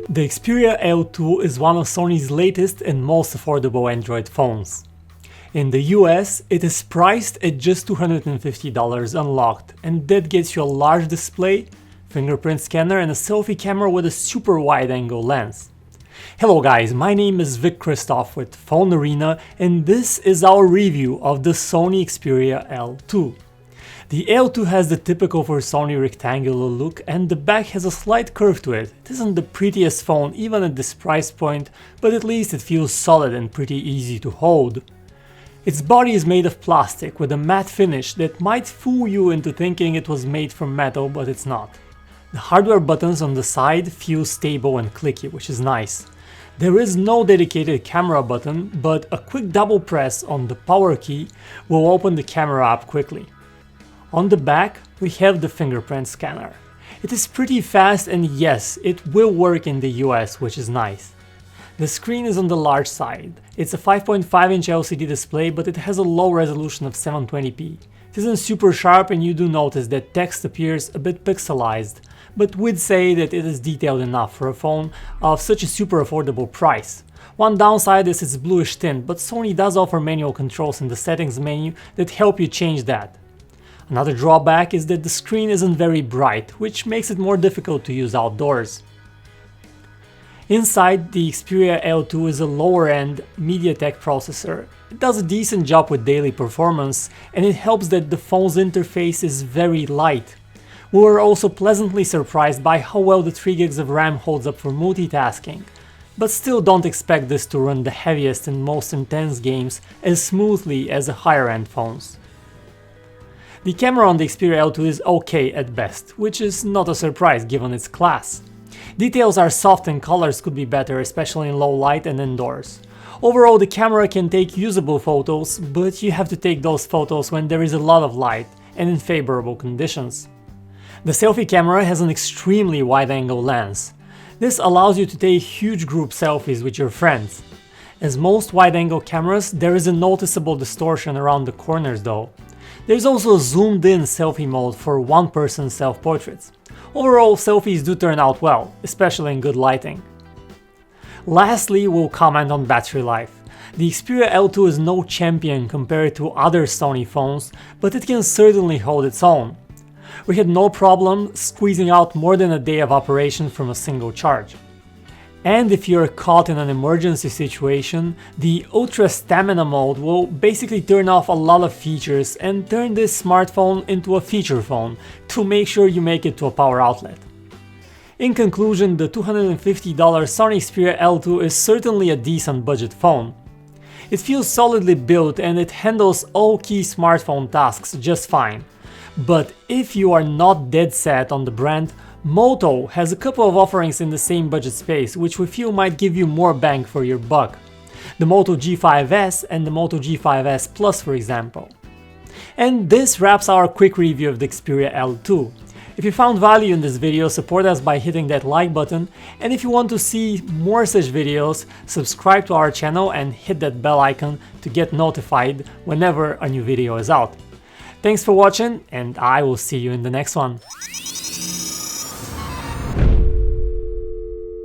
The Xperia L2 is one of Sony's latest and most affordable Android phones. In the US, it is priced at just $250 unlocked, and that gets you a large display, fingerprint scanner and a selfie camera with a super wide-angle lens. Hello guys, my name is Vic Christoph with PhoneArena, and this is our review of the Sony Xperia L2. The L2 has the typical for Sony rectangular look, and the back has a slight curve to it. It isn't the prettiest phone even at this price point, but at least it feels solid and pretty easy to hold. Its body is made of plastic with a matte finish that might fool you into thinking it was made from metal, but it's not. The hardware buttons on the side feel stable and clicky, which is nice. There is no dedicated camera button, but a quick double press on the power key will open the camera up quickly. On the back, we have the fingerprint scanner. It is pretty fast, and yes, it will work in the US, which is nice. The screen is on the large side. It's a 5.5-inch LCD display, but it has a low resolution of 720p. It isn't super sharp, and you do notice that text appears a bit pixelized, but we'd say that it is detailed enough for a phone of such a super affordable price. One downside is its bluish tint, but Sony does offer manual controls in the settings menu that help you change that. Another drawback is that the screen isn't very bright, which makes it more difficult to use outdoors. Inside, the Xperia L2 is a lower-end MediaTek processor. It does a decent job with daily performance, and it helps that the phone's interface is very light. We were also pleasantly surprised by how well the 3GB of RAM holds up for multitasking, but still don't expect this to run the heaviest and most intense games as smoothly as the higher-end phones. The camera on the Xperia L2 is okay at best, which is not a surprise given its class. Details are soft and colors could be better, especially in low light and indoors. Overall, the camera can take usable photos, but you have to take those photos when there is a lot of light and in favorable conditions. The selfie camera has an extremely wide-angle lens. This allows you to take huge group selfies with your friends. As most wide-angle cameras, there is a noticeable distortion around the corners though. There's also a zoomed-in selfie mode for one-person self-portraits. Overall, selfies do turn out well, especially in good lighting. Lastly, we'll comment on battery life. The Xperia L2 is no champion compared to other Sony phones, but it can certainly hold its own. We had no problem squeezing out more than a day of operation from a single charge. And if you're caught in an emergency situation, the Ultra Stamina mode will basically turn off a lot of features and turn this smartphone into a feature phone to make sure you make it to a power outlet. In conclusion, the $250 Sony Xperia L2 is certainly a decent budget phone. It feels solidly built and it handles all key smartphone tasks just fine. But if you are not dead set on the brand, Moto has a couple of offerings in the same budget space, which we feel might give you more bang for your buck. The Moto G5S and the Moto G5S Plus, for example. And this wraps our quick review of the Xperia L2. If you found value in this video, support us by hitting that like button, and if you want to see more such videos, subscribe to our channel and hit that bell icon to get notified whenever a new video is out. Thanks for watching, and I will see you in the next one.